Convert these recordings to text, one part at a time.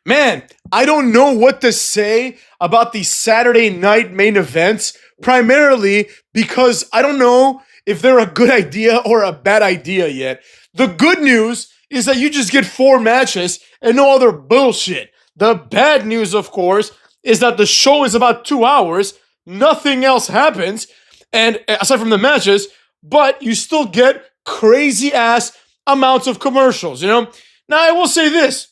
Man, I don't know what to say about the Saturday night main events, primarily because I don't know if they're a good idea or a bad idea yet. The good news is that you just get four matches and no other bullshit. The bad news, of course, is that the show is about 2 hours, nothing else happens, and aside from the matches, but you still get crazy ass amounts of commercials. Now, I will say this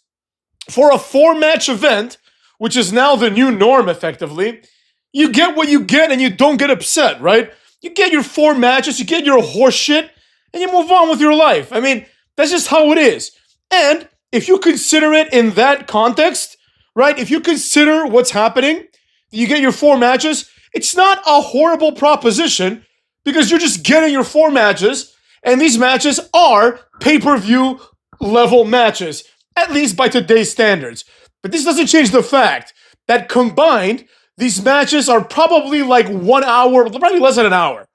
for a four-match event, which is now the new norm effectively, you get what you get and you don't get upset, right? You get your four matches, you get your horse shit, and you move on with your life. I mean, that's just how it is. And if you consider it in that context, right? If you consider what's happening, you get your four matches, it's not a horrible proposition because you're just getting your four matches, and these matches are pay-per-view level matches, at least by today's standards. But this doesn't change the fact that combined, these matches are probably like 1 hour, probably less than an hour.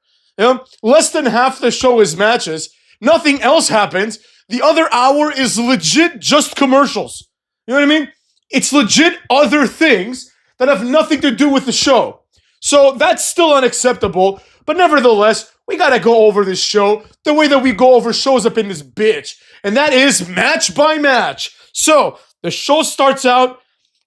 Less than half the show is matches. Nothing else happens. The other hour is legit just commercials. You know what I mean? It's legit other things that have nothing to do with the show. So that's still unacceptable. But nevertheless, we gotta go over this show the way that we go over shows up in this bitch. And that is match by match. So the show starts out,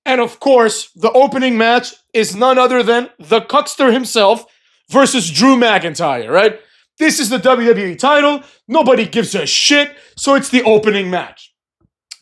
and of course, the opening match is none other than the Cuckster himself versus Drew McIntyre, right? This is the WWE title. Nobody gives a shit, so it's the opening match.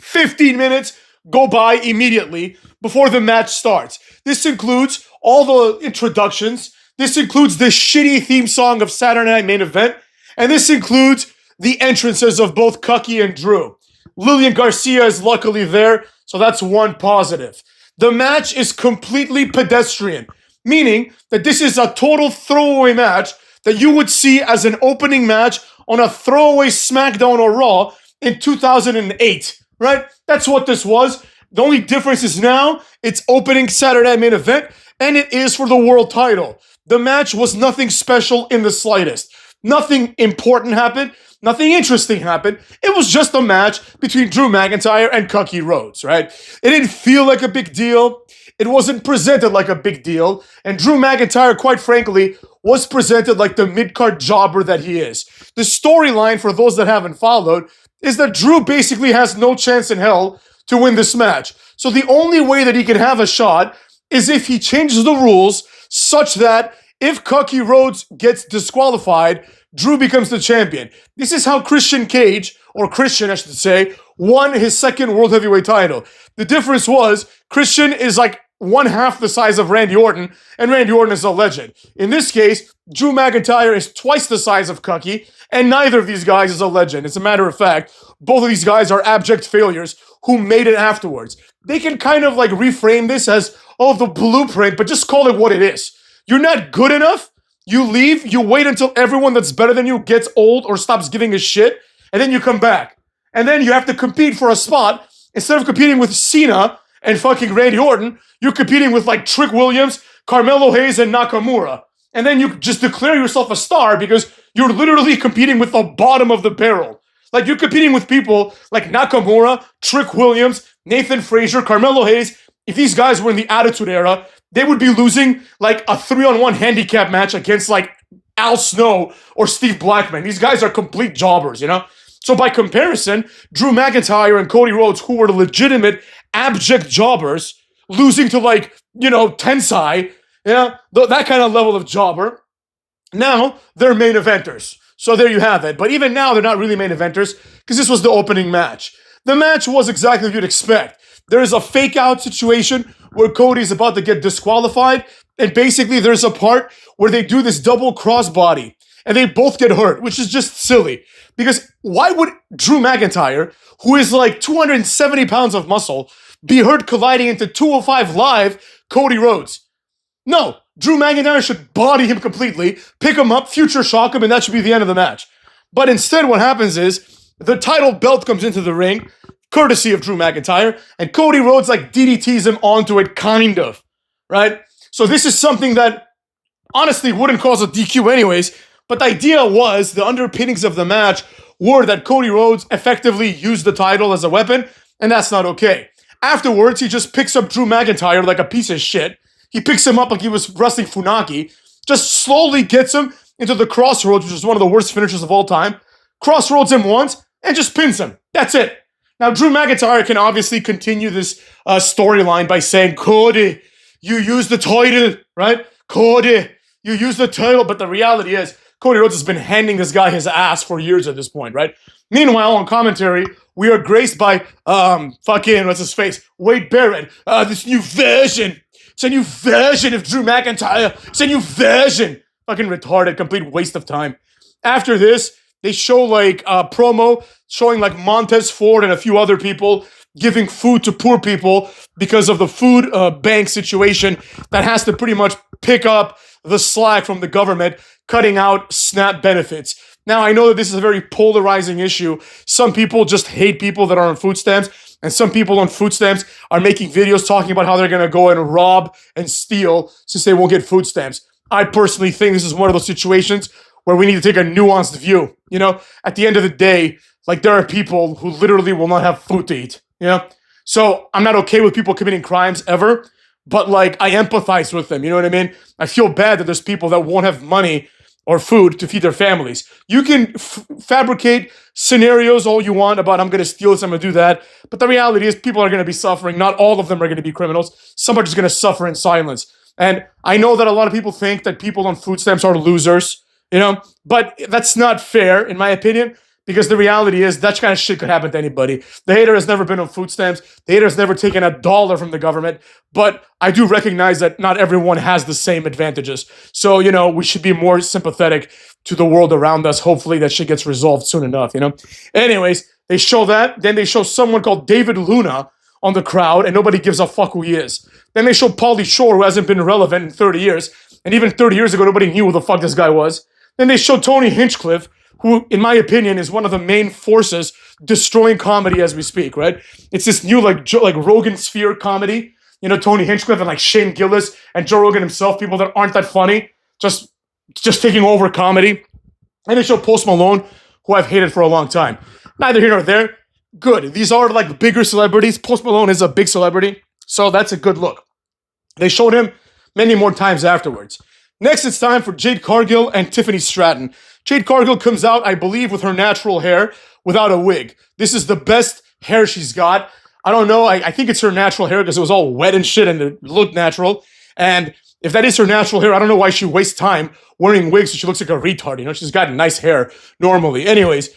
15 minutes go by immediately before the match starts. This includes all the introductions. This includes the shitty theme song of Saturday Night Main Event. And this includes the entrances of both Cucky and Drew. Lillian Garcia is luckily there, so that's one positive. The match is completely pedestrian, meaning that this is a total throwaway match that you would see as an opening match on a throwaway SmackDown or Raw in 2008, right? That's what this was. The only difference is now it's opening Saturday Main Event, and it is for the world title. The match was nothing special in the slightest. Nothing important happened. Nothing interesting happened. It was just a match between Drew McIntyre and Cody Rhodes, right? It didn't feel like a big deal. It wasn't presented like a big deal. And Drew McIntyre, quite frankly, was presented like the mid-card jobber that he is. The storyline, for those that haven't followed, is that Drew basically has no chance in hell to win this match. So the only way that he can have a shot is if he changes the rules such that if Cody Rhodes gets disqualified, Drew becomes the champion. This is how Christian Cage, or Christian I should say, won his second World Heavyweight title. The difference was Christian is like one half the size of Randy Orton, and Randy Orton is a legend. In this case, Drew McIntyre is twice the size of Cody, and neither of these guys is a legend. As a matter of fact, both of these guys are abject failures who made it afterwards. They can kind of like reframe this as, oh, the blueprint, but just call it what it is. You're not good enough. You leave, you wait until everyone that's better than you gets old or stops giving a shit, and then you come back. And then you have to compete for a spot. Instead of competing with Cena and fucking Randy Orton, you're competing with like Trick Williams, Carmelo Hayes, and Nakamura. And then you just declare yourself a star because you're literally competing with the bottom of the barrel. Like you're competing with people like Nakamura, Trick Williams, Nathan Frazier, Carmelo Hayes. If these guys were in the Attitude Era, they would be losing like a 3-on-1 handicap match against like Al Snow or Steve Blackman. These guys are complete jobbers, you know? So by comparison, Drew McIntyre and Cody Rhodes, who were legitimate abject jobbers, losing to like, Tensai, that kind of level of jobber, now they're main eventers. So there you have it. But even now, they're not really main eventers because this was the opening match. The match was exactly what you'd expect. There is a fake out situation where Cody's about to get disqualified, and basically there's a part where they do this double crossbody, and they both get hurt, which is just silly. Because why would Drew McIntyre, who is like 270 pounds of muscle, be hurt colliding into 205 Live Cody Rhodes? No, Drew McIntyre should body him completely, pick him up, future shock him, and that should be the end of the match. But instead what happens is the title belt comes into the ring, courtesy of Drew McIntyre, and Cody Rhodes like DDTs him onto it, kind of, right? So this is something that honestly wouldn't cause a DQ anyways, but the idea was, the underpinnings of the match were that Cody Rhodes effectively used the title as a weapon, and that's not okay. Afterwards, he just picks up Drew McIntyre like a piece of shit. He picks him up like he was wrestling Funaki, just slowly gets him into the crossroads, which is one of the worst finishers of all time, crossroads him once, and just pins him. That's it. Now, Drew McIntyre can obviously continue this storyline by saying, Cody, you use the title, right? Cody, you use the title. But the reality is, Cody Rhodes has been handing this guy his ass for years at this point, right? Meanwhile, on commentary, we are graced by, what's his face? Wade Barrett. This new version. It's a new version of Drew McIntyre. It's a new version. Fucking retarded, complete waste of time. After this, they show like a promo showing like Montez Ford and a few other people giving food to poor people because of the food bank situation that has to pretty much pick up the slack from the government, cutting out SNAP benefits. Now, I know that this is a very polarizing issue. Some people just hate people that are on food stamps, and some people on food stamps are making videos talking about how they're going to go and rob and steal since they won't get food stamps. I personally think this is one of those situations where we need to take a nuanced view. You know, at the end of the day, like there are people who literally will not have food to eat, you know? So I'm not okay with people committing crimes ever, but like I empathize with them, you know what I mean? I feel bad that there's people that won't have money or food to feed their families. You can fabricate scenarios all you want about I'm going to steal this, I'm going to do that. But the reality is people are going to be suffering. Not all of them are going to be criminals. Some are just going to suffer in silence. And I know that a lot of people think that people on food stamps are losers, you know, but that's not fair in my opinion, because the reality is that kind of shit could happen to anybody. The hater has never been on food stamps. The hater has never taken a dollar from the government, but I do recognize that not everyone has the same advantages. So, you know, we should be more sympathetic to the world around us. Hopefully that shit gets resolved soon enough, you know? Anyways, they show that. Then they show someone called David Luna on the crowd, and nobody gives a fuck who he is. Then they show Pauly Shore, who hasn't been relevant in 30 years. And even 30 years ago, nobody knew who the fuck this guy was. Then they show Tony Hinchcliffe, who, in my opinion, is one of the main forces destroying comedy as we speak, right? It's this new, like Rogan sphere comedy. You know, Tony Hinchcliffe and, like, Shane Gillis and Joe Rogan himself, people that aren't that funny, just taking over comedy. And they show Post Malone, who I've hated for a long time. Neither here nor there. Good. These are, like, bigger celebrities. Post Malone is a big celebrity, so that's a good look. They showed him many more times afterwards. Next, it's time for Jade Cargill and Tiffany Stratton. Jade Cargill comes out, I believe, with her natural hair without a wig. This is the best hair she's got. I don't know. I think it's her natural hair because it was all wet and shit and it looked natural. And if that is her natural hair, I don't know why she wastes time wearing wigs so she looks like a retard. You know, she's got nice hair normally. Anyways,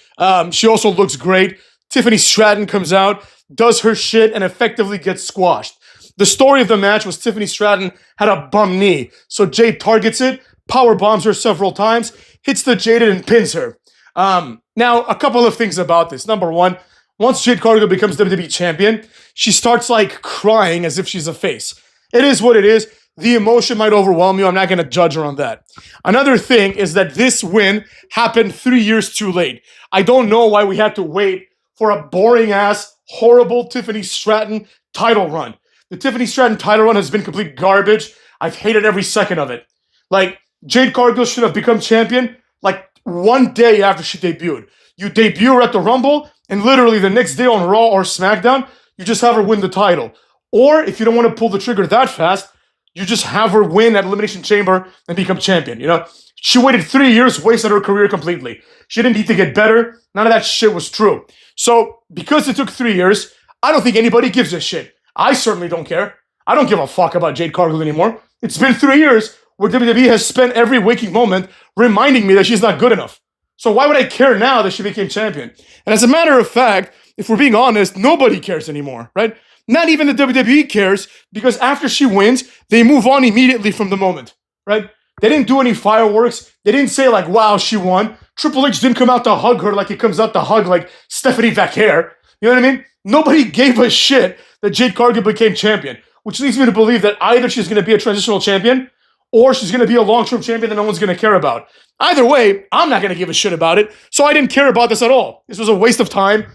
she also looks great. Tiffany Stratton comes out, does her shit, and effectively gets squashed. The story of the match was Tiffany Stratton had a bum knee, so Jade targets it, power bombs her several times, hits the Jaded and pins her. Now, a couple of things about this. Number one, once Jade Cargill becomes WWE champion, she starts like crying as if she's a face. It is what it is. The emotion might overwhelm you. I'm not going to judge her on that. Another thing is that this win happened 3 years too late. I don't know why we had to wait for a boring-ass, horrible Tiffany Stratton title run. The Tiffany Stratton title run has been complete garbage. I've hated every second of it. Like, Jade Cargill should have become champion like one day after she debuted. You debut her at the Rumble, and literally the next day on Raw or SmackDown, you just have her win the title. Or, if you don't want to pull the trigger that fast, you just have her win at Elimination Chamber and become champion, you know? She waited 3 years, wasted her career completely. She didn't need to get better. None of that shit was true. So, because it took 3 years, I don't think anybody gives a shit. I certainly don't care. I don't give a fuck about Jade Cargill anymore. It's been 3 years where WWE has spent every waking moment reminding me that she's not good enough. So why would I care now that she became champion? And as a matter of fact, if we're being honest, nobody cares anymore, right? Not even the WWE cares, because after she wins, they move on immediately from the moment, right? They didn't do any fireworks. They didn't say like, wow, she won. Triple H didn't come out to hug her like he comes out to hug like Stephanie Vaquer. You know what I mean? Nobody gave a shit that Jade Cargill became champion, which leads me to believe that either she's going to be a transitional champion or she's going to be a long-term champion that no one's going to care about. Either way, I'm not going to give a shit about it, so I didn't care about this at all. This was a waste of time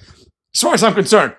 as far as I'm concerned.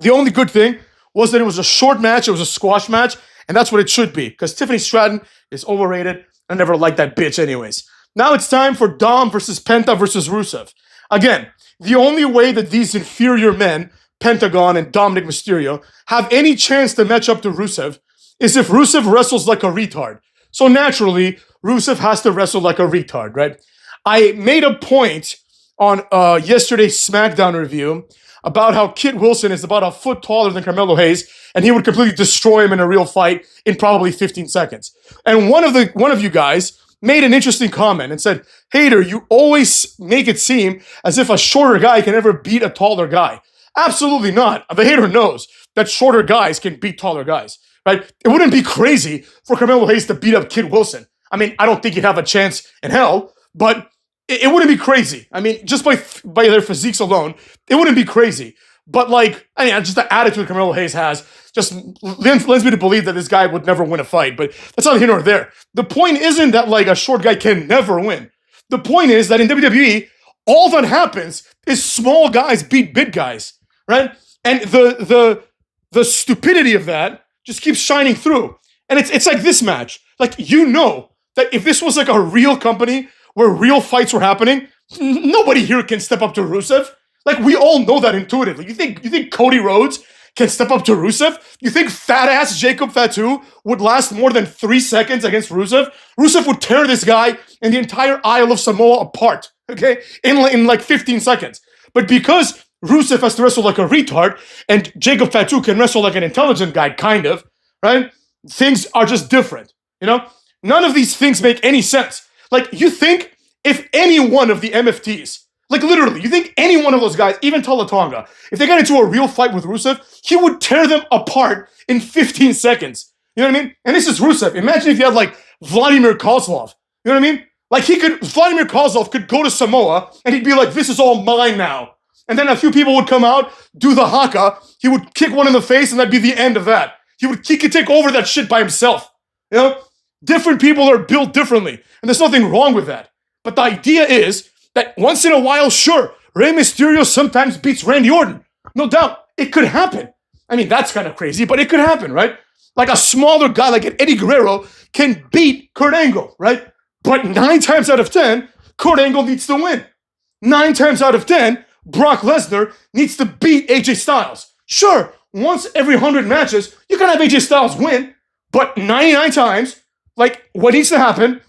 The only good thing was that it was a short match, it was a squash match, and that's what it should be, because Tiffany Stratton is overrated. I never liked that bitch anyways. Now it's time for Dom versus Penta versus Rusev. Again, the only way that these inferior men Pentagon and Dominic Mysterio have any chance to match up to Rusev is if Rusev wrestles like a retard. So naturally, Rusev has to wrestle like a retard, right? I made a point on yesterday's SmackDown review about how Kit Wilson is about a foot taller than Carmelo Hayes, and he would completely destroy him in a real fight in probably 15 seconds. And one of you guys made an interesting comment and said, "Hater, you always make it seem as if a shorter guy can ever beat a taller guy." Absolutely not. The hater knows that shorter guys can beat taller guys, right? It wouldn't be crazy for Carmelo Hayes to beat up Kit Wilson. I mean, I don't think he'd have a chance in hell, but it wouldn't be crazy. I mean, just by their physiques alone, it wouldn't be crazy. But just the attitude Carmelo Hayes has just leads me to believe that this guy would never win a fight. But that's not here nor there. The point isn't that a short guy can never win. The point is that in WWE, all that happens is small guys beat big guys, right? And the stupidity of that just keeps shining through. And it's like this match. That if this was a real company where real fights were happening, nobody here can step up to Rusev. We all know that intuitively. You think Cody Rhodes can step up to Rusev? You think fat-ass Jacob Fatu would last more than 3 seconds against Rusev? Rusev would tear this guy and the entire Isle of Samoa apart, okay? In 15 seconds. But because Rusev has to wrestle like a retard and Jacob Fatu can wrestle like an intelligent guy, kind of, right? Things are just different, None of these things make any sense. You think if any one of the MFTs, literally, you think any one of those guys, even Tonga, if they got into a real fight with Rusev, he would tear them apart in 15 seconds. You know what I mean? And this is Rusev. Imagine if you had Vladimir Kozlov. You know what I mean? Vladimir Kozlov could go to Samoa and he'd be like, "This is all mine now." And then a few people would come out, do the haka. He would kick one in the face and that'd be the end of that. He could take over that shit by himself. Different people are built differently. And there's nothing wrong with that. But the idea is that once in a while, sure, Rey Mysterio sometimes beats Randy Orton. No doubt. It could happen. I mean, that's kind of crazy, but it could happen, right? A smaller guy like an Eddie Guerrero can beat Kurt Angle, right? But 9 times out of 10, Kurt Angle needs to win. 9 times out of 10, Brock Lesnar needs to beat AJ Styles. Sure, once every 100 matches, you can have AJ Styles win, but 99 times, what needs to happen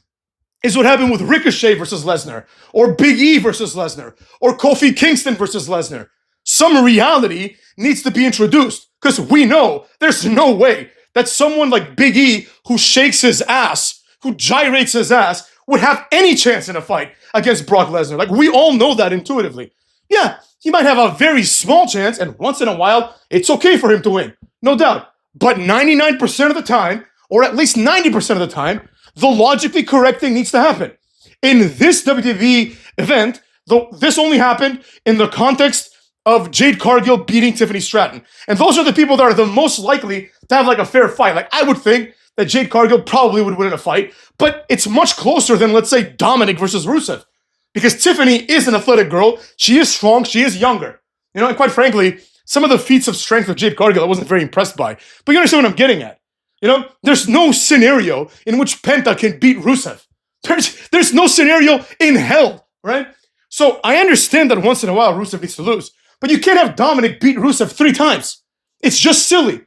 is what happened with Ricochet versus Lesnar, or Big E versus Lesnar, or Kofi Kingston versus Lesnar. Some reality needs to be introduced, because we know there's no way that someone like Big E, who shakes his ass, who gyrates his ass, would have any chance in a fight against Brock Lesnar. We all know that intuitively. Yeah, he might have a very small chance, and once in a while, it's okay for him to win. No doubt. But 99% of the time, or at least 90% of the time, the logically correct thing needs to happen. In this WWE event, this only happened in the context of Jade Cargill beating Tiffany Stratton. And those are the people that are the most likely to have a fair fight. I would think that Jade Cargill probably would win in a fight, but it's much closer than, let's say, Dominic versus Rusev. Because Tiffany is an athletic girl. She is strong. She is younger. And quite frankly, some of the feats of strength of Jade Cargill I wasn't very impressed by. But you understand what I'm getting at. There's no scenario in which Penta can beat Rusev. There's no scenario in hell, right? So I understand that once in a while Rusev needs to lose, but you can't have Dominic beat Rusev 3 times. It's just silly.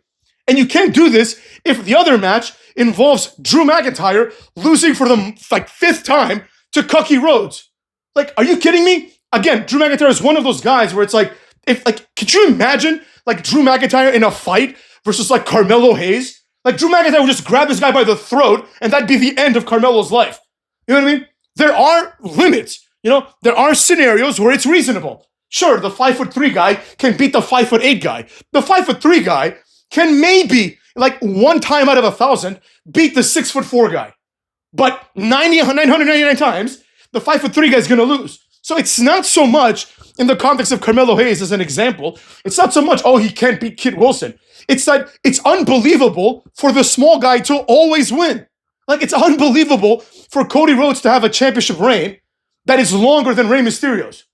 And you can't do this if the other match involves Drew McIntyre losing for the 5th time to Cookie Rhodes. Are you kidding me? Again, Drew McIntyre is one of those guys where it's could you imagine Drew McIntyre in a fight versus Carmelo Hayes? Drew McIntyre would just grab this guy by the throat and that'd be the end of Carmelo's life. You know what I mean? There are limits. There are scenarios where it's reasonable. Sure, the 5'3" guy can beat the 5'8" guy. The 5'3" guy can maybe, 1 time out of 1,000, beat the 6'4" guy. But 999 times, the 5'3" guy is going to lose. So it's not so much in the context of Carmelo Hayes as an example. It's not so much, he can't beat Kit Wilson. It's that it's unbelievable for the small guy to always win. It's unbelievable for Cody Rhodes to have a championship reign that is longer than Rey Mysterio's.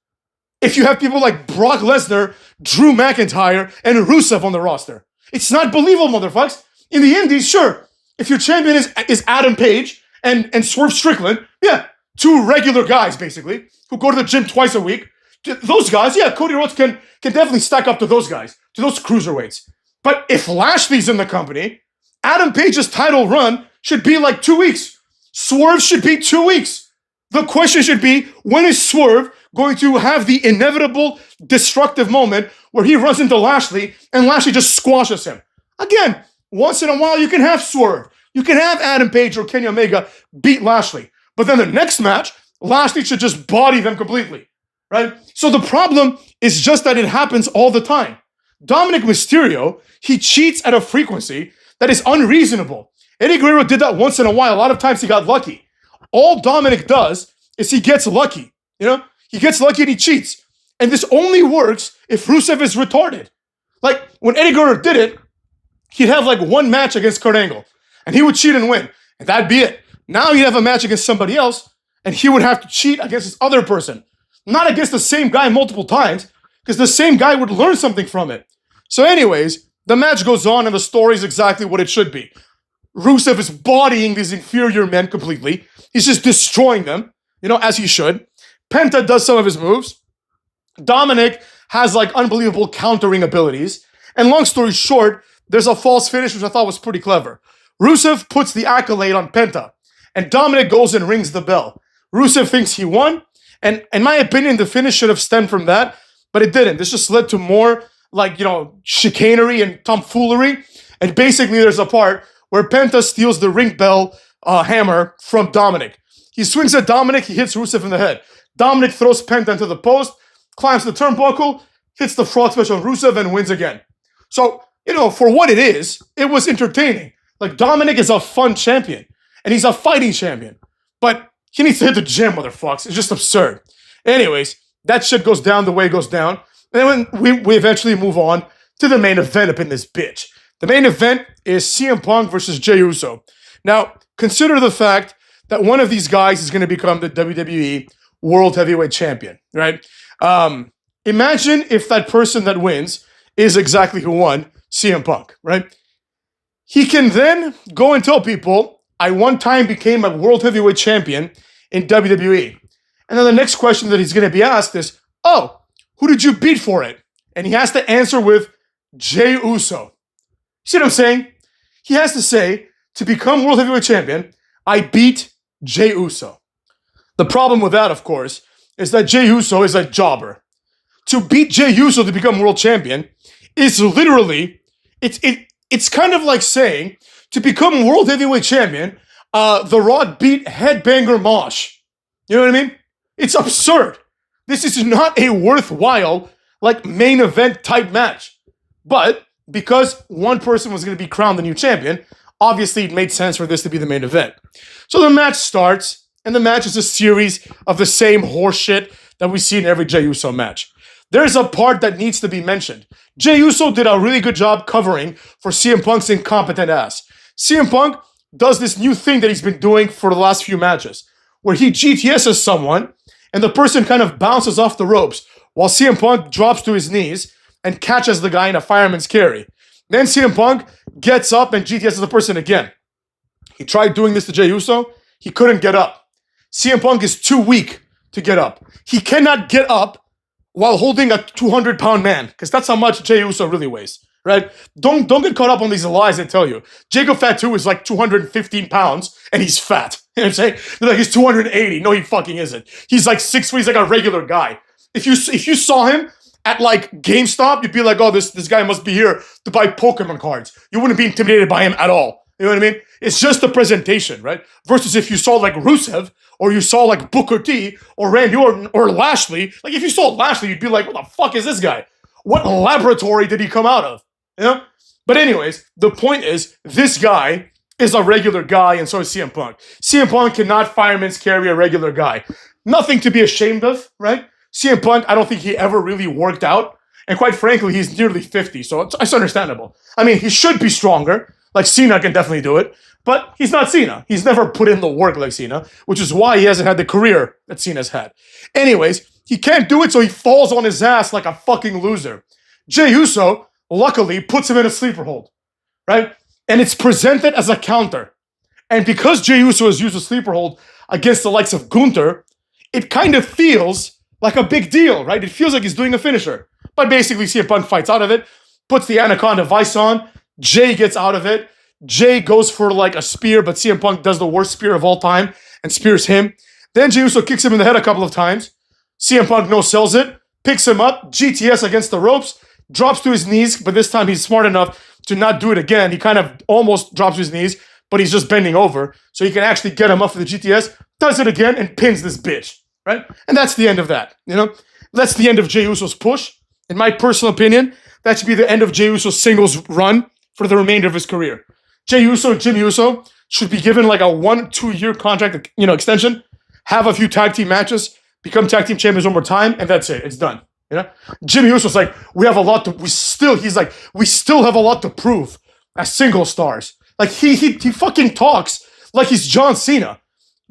If you have people like Brock Lesnar, Drew McIntyre, and Rusev on the roster. It's not believable, motherfuckers. In the Indies, sure. If your champion is Adam Page and Swerve Strickland, yeah, 2 regular guys, basically, who go to the gym twice a week, Those guys, yeah, Cody Rhodes can definitely stack up to those guys, to those cruiserweights. But if Lashley's in the company, Adam Page's title run should be like 2 weeks. Swerve should be 2 weeks. The question should be, when is Swerve going to have the inevitable destructive moment where he runs into Lashley and Lashley just squashes him? Again, once in a while you can have Swerve. You can have Adam Page or Kenny Omega beat Lashley. But then the next match, Lashley should just body them completely, right? So the problem is just that it happens all the time. Dominic Mysterio, he cheats at a frequency that is unreasonable. Eddie Guerrero did that once in a while. A lot of times he got lucky. All Dominic does is he gets lucky. He gets lucky and he cheats. And this only works if Rusev is retarded. Like, when Eddie Guerrero did it, he'd have like one match against Kurt Angle. And he would cheat and win. And that'd be it. Now he'd have a match against somebody else, and he would have to cheat against this other person. Not against the same guy multiple times, because the same guy would learn something from it. So anyways, the match goes on, and the story is exactly what it should be. Rusev is bodying these inferior men completely. He's just destroying them, as he should. Penta does some of his moves. Dominic has like unbelievable countering abilities. And long story short, there's a false finish, which I thought was pretty clever. Rusev puts the accolade on Penta, and Dominic goes and rings the bell. Rusev thinks he won, and in my opinion, the finish should have stemmed from that, but it didn't. This just led to more, chicanery and tomfoolery, and basically there's a part where Penta steals the ring bell hammer from Dominic. He swings at Dominic, he hits Rusev in the head. Dominic throws Penta into the post, climbs the turnbuckle, hits the frog splash on Rusev, and wins again. So, for what it is, it was entertaining. Like, Dominic is a fun champion, and he's a fighting champion. But he needs to hit the gym, motherfuckers. It's just absurd. Anyways, that shit goes down the way it goes down. And then we eventually move on to the main event up in this bitch. The main event is CM Punk versus Jey Uso. Now, consider the fact that one of these guys is going to become the WWE World Heavyweight Champion, right? Imagine if that person that wins is exactly who won, CM Punk, right? He can then go and tell people, I one time became a World Heavyweight Champion in WWE. And then the next question that he's going to be asked is, oh, who did you beat for it? And he has to answer with Jey Uso. See what I'm saying? He has to say, to become World Heavyweight Champion, I beat Jey Uso. The problem with that, of course, is that Jey Uso is a jobber. To beat Jey Uso to become World Champion is literally, it's kind of like saying, to become World Heavyweight Champion, The Rock beat Headbanger Mosh. You know what I mean? It's absurd. This is not a worthwhile, main event type match. But because one person was going to be crowned the new champion, obviously it made sense for this to be the main event. So the match starts, and the match is a series of the same horseshit that we see in every Jey Uso match. There's a part that needs to be mentioned. Jey Uso did a really good job covering for CM Punk's incompetent ass. CM Punk does this new thing that he's been doing for the last few matches, where he GTS's someone, and the person kind of bounces off the ropes, while CM Punk drops to his knees and catches the guy in a fireman's carry. Then CM Punk gets up and GTS's the person again. He tried doing this to Jey Uso. He couldn't get up. CM Punk is too weak to get up. He cannot get up while holding a 200-pound man, because that's how much Jey Uso really weighs, right? Don't get caught up on these lies they tell you. Jacob Fatu is like 215 pounds, and he's fat. You know what I'm saying? They're like, he's 280. No, he fucking isn't. He's like 6 feet. He's like a regular guy. If you saw him at GameStop, you'd be like, oh, this guy must be here to buy Pokemon cards. You wouldn't be intimidated by him at all. You know what I mean? It's just the presentation, right? Versus if you saw Rusev, or you saw Booker T, or Randy Orton, or Lashley. If you saw Lashley, you'd be like, what the fuck is this guy? What laboratory did he come out of? You know? But anyways, the point is, this guy is a regular guy, and so is CM Punk. CM Punk cannot fireman's carry a regular guy. Nothing to be ashamed of, right? CM Punk, I don't think he ever really worked out. And quite frankly, he's nearly 50, so it's understandable. I mean, he should be stronger. Cena can definitely do it. But he's not Cena. He's never put in the work like Cena, which is why he hasn't had the career that Cena's had. Anyways, he can't do it, so he falls on his ass like a fucking loser. Jey Uso, luckily, puts him in a sleeper hold, right? And it's presented as a counter. And because Jey Uso has used a sleeper hold against the likes of Gunther, it kind of feels like a big deal, right? It feels like he's doing a finisher. But basically, CM Punk fights out of it, puts the Anaconda Vice on. Jay gets out of it. Jay goes for like a spear, but CM Punk does the worst spear of all time and spears him. Then Jey Uso kicks him in the head a couple of times. CM Punk no-sells it, picks him up, GTS against the ropes, drops to his knees, but this time he's smart enough to not do it again. He kind of almost drops to his knees, but he's just bending over, so he can actually get him up for the GTS, does it again, and pins this bitch, right? And that's the end of that, you know? That's the end of Jey Uso's push. In my personal opinion, that should be the end of Jey Uso's singles run for the remainder of his career. Jey Uso and Jimmy Uso should be given like a 1-2 year contract, extension, have a few tag team matches, become tag team champions one more time, and that's it. It's done. You know, Jimmy Uso's like, we still have a lot to prove as single stars. Like he fucking talks like he's John Cena.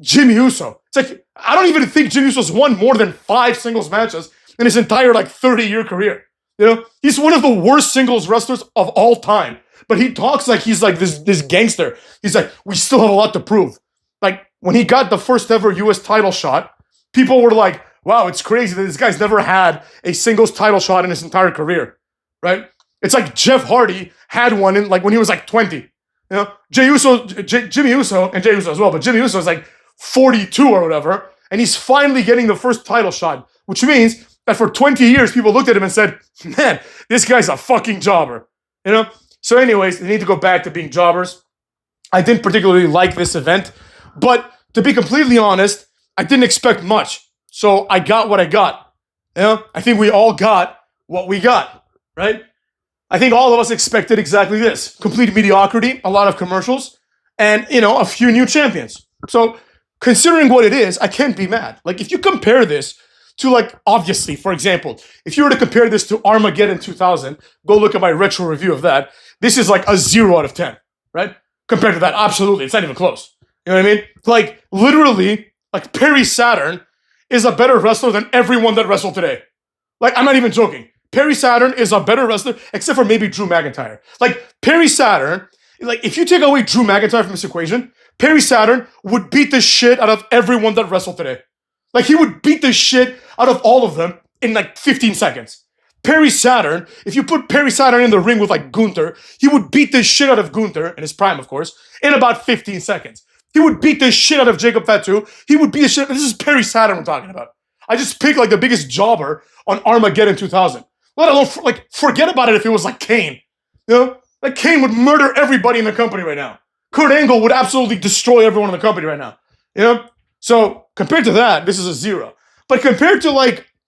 Jimmy Uso. It's like, I don't even think Jimmy Uso's won more than 5 singles matches in his entire 30-year career. You know, he's one of the worst singles wrestlers of all time. But he talks like he's like this gangster. He's like, we still have a lot to prove. Like when he got the first ever US title shot, people were like, wow, it's crazy that this guy's never had a singles title shot in his entire career, right? It's like Jeff Hardy had one in when he was 20. You know, Jimmy Uso, and Jey Uso as well, but Jimmy Uso is 42 or whatever, and he's finally getting the first title shot, which means that for 20 years, people looked at him and said, man, this guy's a fucking jobber, you know? So anyways, they need to go back to being jobbers. I didn't particularly like this event, but to be completely honest, I didn't expect much. So I got what I got. You know? I think we all got what we got, right? I think all of us expected exactly this. Complete mediocrity, a lot of commercials, and, a few new champions. So considering what it is, I can't be mad. If you compare this to, obviously, for example, if you were to compare this to Armageddon 2000, go look at my retro review of that. This is a 0 out of 10, right? Compared to that, absolutely. It's not even close. You know what I mean? Literally, Perry Saturn is a better wrestler than everyone that wrestled today. I'm not even joking. Perry Saturn is a better wrestler, except for maybe Drew McIntyre. Perry Saturn, if you take away Drew McIntyre from this equation, Perry Saturn would beat the shit out of everyone that wrestled today. He would beat the shit out of all of them in 15 seconds. Perry Saturn, if you put Perry Saturn in the ring with Gunther, he would beat the shit out of Gunther, in his prime, of course, in about 15 seconds. He would beat the shit out of Jacob Fatu. He would beat the shit. This is Perry Saturn we're talking about. I just picked the biggest jobber on Armageddon 2000. Let alone, forget about it if it was Kane. You know? Kane would murder everybody in the company right now. Kurt Angle would absolutely destroy everyone in the company right now. You know? So, compared to that, this is a 0. But compared to,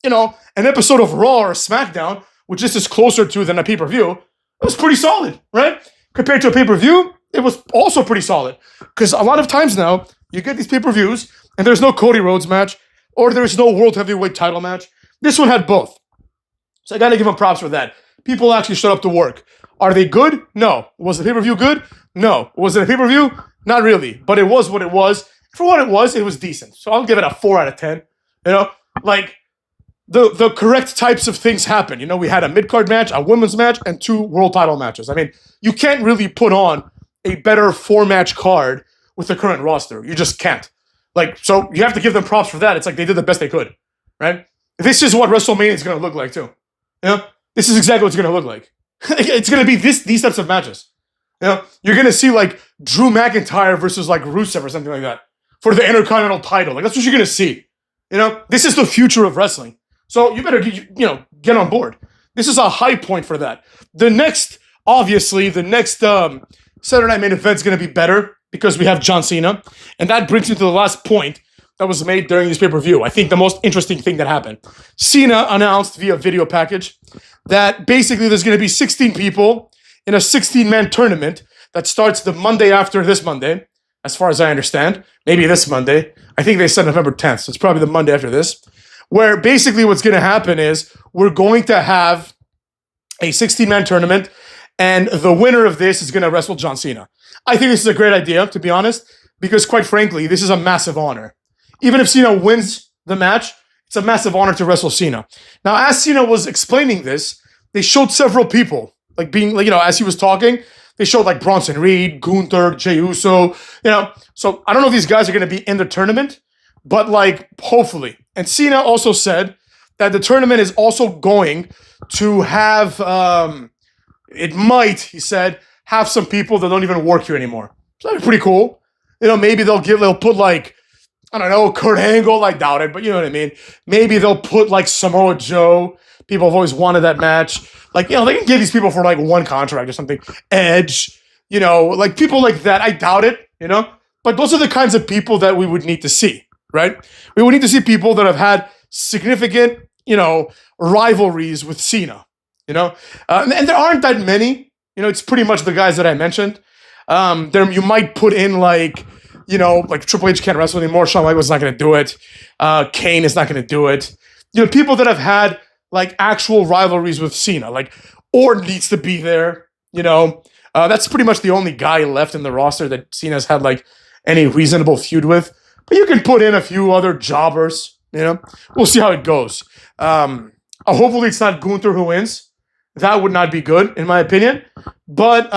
an episode of Raw or SmackDown, which this is closer to than a pay-per-view, it was pretty solid, right? Compared to a pay-per-view, it was also pretty solid. Because a lot of times now, you get these pay-per-views, and there's no Cody Rhodes match, or there's no World Heavyweight title match. This one had both. So I gotta give them props for that. People actually showed up to work. Are they good? No. Was the pay-per-view good? No. Was it a pay-per-view? Not really. But it was what it was. For what it was decent. So I'll give it a 4 out of 10. You know? The correct types of things happen. We had a mid-card match, a women's match, and 2 world title matches. I mean, you can't really put on a better 4-match card with the current roster. You just can't. So you have to give them props for that. It's they did the best they could, right? This is what WrestleMania is going to look like, too. This is exactly what it's going to look like. It's going to be these types of matches. You're going to see, Drew McIntyre versus, Rusev or something like that for the Intercontinental title. That's what you're going to see. This is the future of wrestling. So you better, get on board. This is a high point for that. The next Saturday Night Main Event is going to be better because we have John Cena. And that brings me to the last point that was made during this pay-per-view. I think the most interesting thing that happened. Cena announced via video package that basically there's going to be 16 people in a 16-man tournament that starts the Monday after this Monday, as far as I understand. Maybe this Monday. I think they said November 10th, so it's probably the Monday after this. Where basically what's going to happen is we're going to have a 16-man tournament, and the winner of this is going to wrestle John Cena. I think this is a great idea, to be honest, because quite frankly, this is a massive honor. Even if Cena wins the match, it's a massive honor to wrestle Cena. Now, as Cena was explaining this, they showed several people, as he was talking, they showed Bronson Reed, Gunther, Jey Uso, So I don't know if these guys are going to be in the tournament, but hopefully. And Cena also said that the tournament is also going to have, it might, he said, have some people that don't even work here anymore. So that'd be pretty cool. Maybe they'll put like, I don't know, Kurt Angle. I doubt it, but you know what I mean. Maybe they'll put like Samoa Joe. People have always wanted that match. Like, they can give these people for like one contract or something. Edge, like people like that. I doubt it, But those are the kinds of people that we would need to see, right? We would need to see people that have had significant, rivalries with Cena, and there aren't that many. It's pretty much the guys that I mentioned. There you might put in like Triple H can't wrestle anymore. Shawn Michaels not going to do it. Kane is not going to do it. People that have had like actual rivalries with Cena, like Orton needs to be there. That's pretty much the only guy left in the roster that Cena's had like any reasonable feud with. But you can put in a few other jobbers. We'll see how it goes. Hopefully it's not Gunther who wins. That would not be good in my opinion. But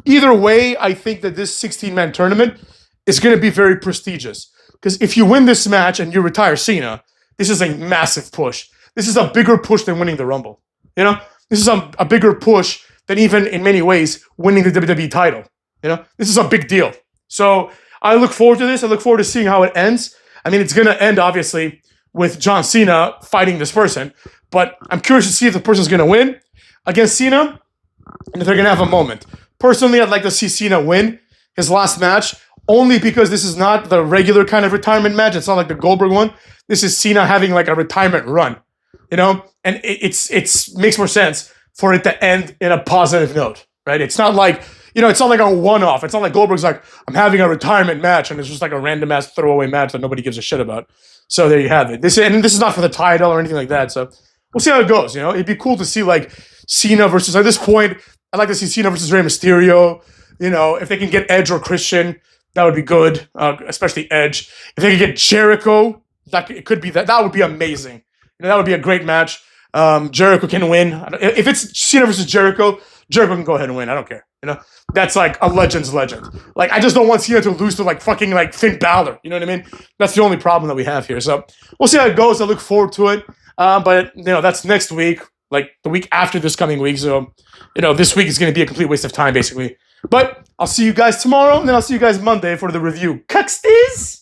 either way, I think that this 16-man tournament is going to be very prestigious. Because if you win this match and you retire Cena, this is a massive push. This is a bigger push than winning the Rumble. This is a bigger push than even, in many ways, winning the WWE title. This is a big deal. So I look forward to this. I look forward to seeing how it ends. I mean, it's going to end, obviously, with John Cena fighting this person. But I'm curious to see if the person's going to win against Cena and if they're going to have a moment. Personally, I'd like to see Cena win his last match, only because this is not the regular kind of retirement match. It's not like the Goldberg one. This is Cena having like a retirement run, and it's makes more sense for it to end in a positive note, right? It's not like, it's not like a one-off. It's not like Goldberg's like, I'm having a retirement match, and it's just like a random ass throwaway match that nobody gives a shit about. So there you have it. This is not for the title or anything like that. So we'll see how it goes. It'd be cool to see like Cena versus, at this point, I'd like to see Cena versus Rey Mysterio. If they can get Edge or Christian, that would be good, especially Edge. If they could get Jericho, it could be that. That would be amazing. That would be a great match. Jericho can win. If it's Cena versus Jericho, Jericho can go ahead and win. I don't care. That's like a legend's legend. Like, I just don't want Cena to lose to like fucking like Finn Balor. You know what I mean? That's the only problem that we have here. So we'll see how it goes. I look forward to it. But that's next week, like the week after this coming week. So, this week is going to be a complete waste of time, basically. But I'll see you guys tomorrow, and then I'll see you guys Monday for the review. Cuxties!